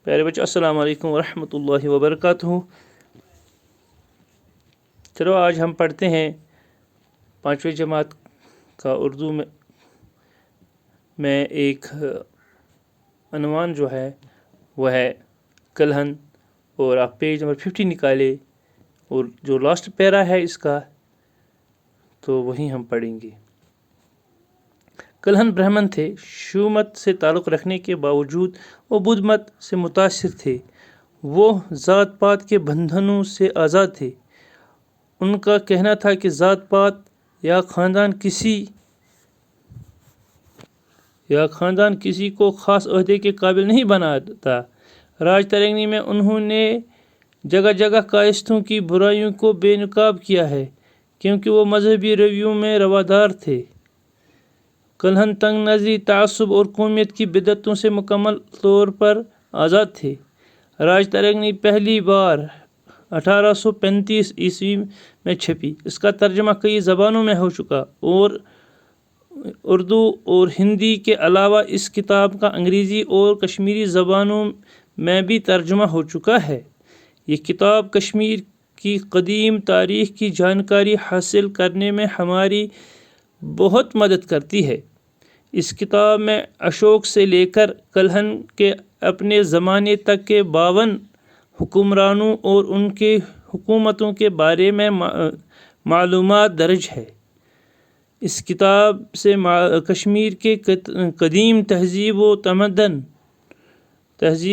پیارے بچوں السلام علیکم ورحمۃ اللہ وبرکاتہ۔ چلو آج ہم پڑھتے ہیں 5ویں جماعت کا اردو میں ایک عنوان جو ہے وہ ہے کلہن، اور آپ پیج نمبر 50 نکالے اور جو لاسٹ پیرا ہے اس کا تو وہی ہم پڑھیں گے۔ کلہن برہمن تھے، شیو مت سے تعلق رکھنے کے باوجود وہ بدھ مت سے متاثر تھے۔ وہ ذات پات کے بندھنوں سے آزاد تھے۔ ان کا کہنا تھا کہ ذات پات یا خاندان کسی کو خاص عہدے کے قابل نہیں بناتا۔ راج ترنگی میں انہوں نے جگہ جگہ کائستوں کی برائیوں کو بے نقاب کیا ہے کیونکہ وہ مذہبی رویوں میں روادار تھے۔ کلہن تنگ نظری، تعصب اور قومیت کی بدعتوں سے مکمل طور پر آزاد تھے۔ راج ترنگی پہلی بار 1835 عیسوی میں چھپی۔ اس کا ترجمہ کئی زبانوں میں ہو چکا اور اردو اور ہندی کے علاوہ اس کتاب کا انگریزی اور کشمیری زبانوں میں بھی ترجمہ ہو چکا ہے۔ یہ کتاب کشمیر کی قدیم تاریخ کی جانکاری حاصل کرنے میں ہماری بہت مدد کرتی ہے۔ اس کتاب میں اشوک سے لے کر کلہن کے اپنے زمانے تک کے 52 حکمرانوں اور ان کے حکومتوں کے بارے میں معلومات درج ہے۔ اس کتاب سے کشمیر کے قدیم تہذیب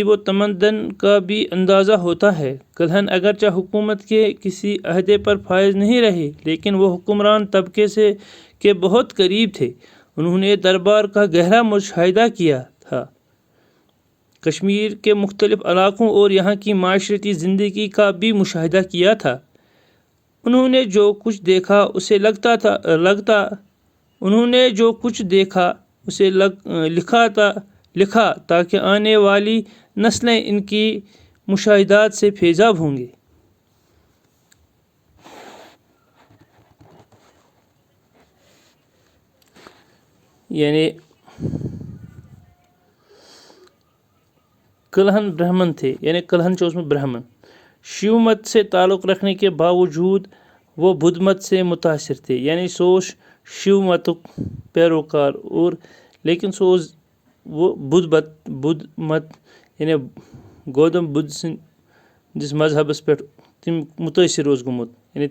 و تمدن کا بھی اندازہ ہوتا ہے۔ کلہن اگرچہ حکومت کے کسی عہدے پر فائز نہیں رہے لیکن وہ حکمران طبقے کے بہت قریب تھے۔ انہوں نے دربار کا گہرا مشاہدہ کیا تھا، کشمیر کے مختلف علاقوں اور یہاں کی معاشرتی زندگی کا بھی مشاہدہ کیا تھا۔ انہوں نے جو کچھ دیکھا اسے لکھا تاکہ آنے والی نسلیں ان کی مشاہدات سے فیضاب ہوں گے۔ یعنی کلہن برہمن تھے، یعنی کلہن چوس میں برہمن، شیو مت سے تعلق رکھنے کے باوجود وہ بدھ مت سے متاثر تھے، یعنی سوش شیو متک پیروکار اور لیکن سوز وہ بدھ مت یعنی گوتم بدھ سندس مذہبس پہ تم متاثر روز گومت، یعنی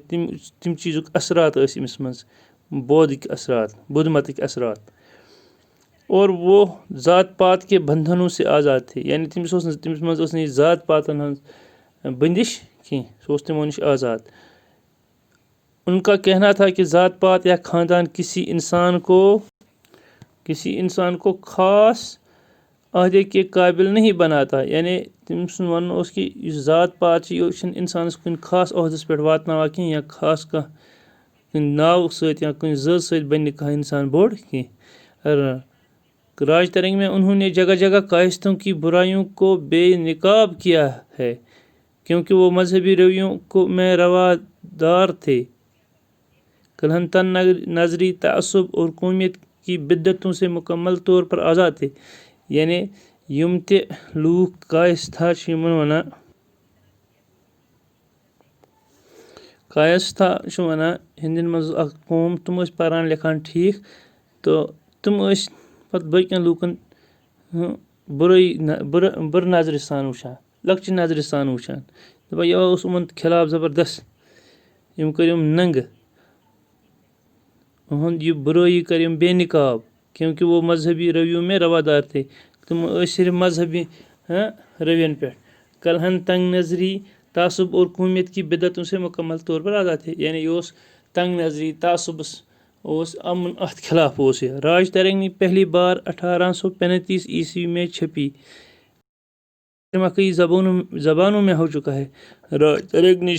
تم چیزک اثرات اس امس مز بودھک اثرات، بدھ متک اثرات، اور وہ ذات پات کے بندھنوں سے آزاد تھے، یعنی تمس مز ذات پاتن ہن بندش کی سو تمو نش آزاد۔ ان کا کہنا تھا کہ ذات پات یا خاندان کسی انسان کو خاص عہدے کے قابل نہیں بناتا، یعنی تم سن ون اس کہ ذات پات یہ انسانس کن خاص عہدس پہ واتناوا کی یا خاص کن ناو ست یا کن ذات ست بنہ کھانا انسان بوڑ کی۔ راج ترنگ میں انہوں نے جگہ جگہ کائستوں کی برائیوں کو بے نقاب کیا ہے کیونکہ وہ مذہبی رویوں میں روادار تھے۔ کلہن تن نظری، تعصب اور قومیت کی بدعتوں سے مکمل طور پر آزاد تھے، یعنی یم تہ لوک کائستھا ونان ہندین مز اخ قوم، تم اس پران لکھان ٹھیک تو تم اس پتہ باقین لوکن بر نظر سان وچھان، لکچہ نظر سان وچھان، دپان یہ اس یمن خلاف زبردست، یم کریم ننگ، اہند یہ برائی کریم بے نقاب کیونکہ وہ مذہبی رویوں میں روادار تھے۔ تم صرف مذہبی روین پہ کلہن تنگ نظری، تعصب اور قومیت کی بدعتوں سے مکمل طور پر آزاد تھے، یعنی یہ تنگ نظری تعصبس امن ات خلاف یہ۔ راج ترنگی پہلی بار 1835 عیسوی میں چھپی، کئی زبانوں میں ہو چکا ہے۔ راج ترنگی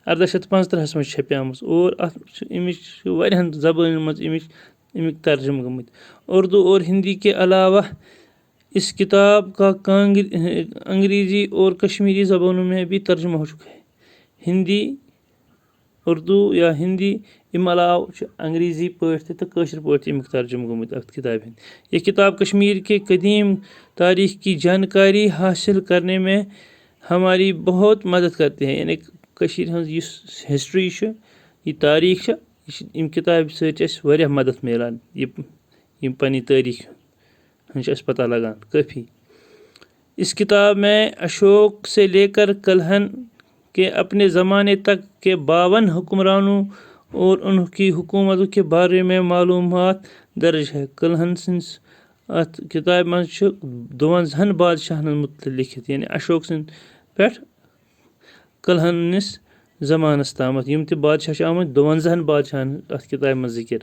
1875 میں چھپیامس اور امچ واریاہن زبانن مز امک ترجمہ گمت۔ اردو اور ہندی کے علاوہ اس کتاب کا انگریزی اور کشمیری زبانوں میں بھی ترجمہ ہو چکا ہے۔ ہندی اردو یا ہندی امہِ علاوٕ چھُ انگریزی پٲٹھۍ تہِ تہٕ کٲشِر پٲٹھۍ تہِ اَمیُک ترجمہٕ گوٚمُت اَتھ کِتابہِ ہِنٛدۍ. یہ کتاب کشمیر کے قدیم تاریخ کی جانکاری حاصل کرنے میں ہماری بہت مدد کرتی ہے. یعنی کٔشیٖرِ ہٕنٛز یُس ہسٹری چھِ یہِ تاریخ چھِ یہِ چھِ اَمہِ کِتابہِ سۭتۍ چھِ اَسہِ واریاہ مدد میلان. یِم پنٕنہِ تٲریخ ہٕنٛز چھِ اَسہِ پتہ لگان کٲفی. اس کتاب میں اشوک سے لے کر کلہن کے اپنے زمانے تک کے 52 حکمرانوں اور ان کی حکومتوں کے بارے میں معلومات درج ہے. کلہن سٕنٛز اَتھ کِتابہِ منٛز چھُ 52 بادشاہن متعلق لیکھِتھ. یعنی اشوک سٕنٛدِ پٮ۪ٹھ کلہنِس زمانس تامتھ یِم تہِ بادشاہ چھِ آمٕتۍ 52 بادشاہن اَتھ کِتابہِ منٛز ذکر.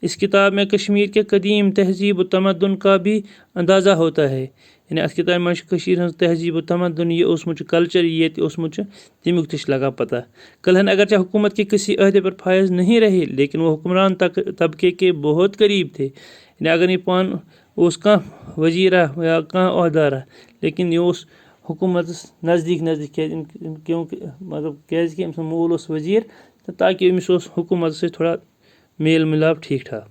اس کتاب میں کشمیر کے قدیم تہذیب و تمدن کا بھی اندازہ ہوتا ہے. یعنی اَتھ کِتابہِ منٛز چھِ کٔشیٖرِ ہٕنٛز تہذیب و تمدن یہِ اوسمُت چھُ کلچر یہِ ییٚتہِ اوسمُت چھُ تمیُک تہِ چھُ لگان پتہ. کلہن اگرچہ حکومت کے کسی عہدے پر فائز نہیں رہے لیکن وہ حکمران طبقے کے بہت قریب تھے. یعنی اگر یہِ پانہٕ اوس کانٛہہ وزیرا یا کانٛہہ عہدارا لیکن یہِ اوس حکوٗمتس نزدیٖک کیونکہ مطلب کیازکہِ أمۍ سُنٛد مول اوس وزیٖر تہٕ تاکہ أمِس اوس حکوٗمتس سۭتۍ تھوڑا میل ملاپ ٹھیٖک ٹھاک.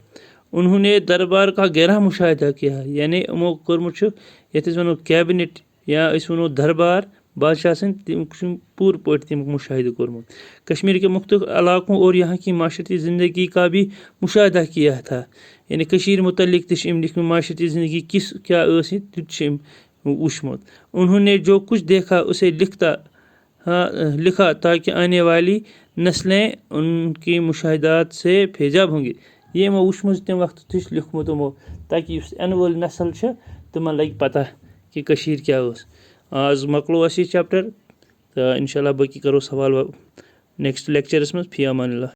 انہوں نے دربار کا گہرا مشاہدہ کیا. یعنی یِمو کوٚرمُت چھُ یَتھ أسۍ وَنو کیبنِٹ یا أسۍ وَنو دربار بادشاہ سٕنٛدۍ تِم چھُ پوٗرٕ پٲٹھۍ تمیُک مشاہدہ کوٚرمُت. کشمیر کے مختلف علاقوں اور یہاں کی معاشرتی زندگی کا بھی مشاہدہ کیا تھا. یعنی کٔشیٖرِ متعلق تہِ چھِ أمۍ لیکھمُت معاشرتی زندگی کِس کیاہ ٲس یہِ تہِ چھِ أمۍ وٕچھمُت. انہوں نے جو کچھ دیکھا اسے لکھا تاکہ آنے والی نسلیں ان کی مشاہدات سے فیضاب ہوں گی. یہِ یِمو وٕچھمُت تمہِ وقتہٕ تہِ چھُ لیوٚکھمُت یِمو تاکہ یُس یِنہٕ وٲلۍ نسل چھِ تِمن لگہِ پتہ کہِ کٔشیٖر کیاہ ٲس. آز مۄکلو اَسہِ یہِ چیپٹر تہٕ انشاء اللہ باقٕے کرو سوال نیکسٹ لیکچرس منٛز. فی امان اللہ.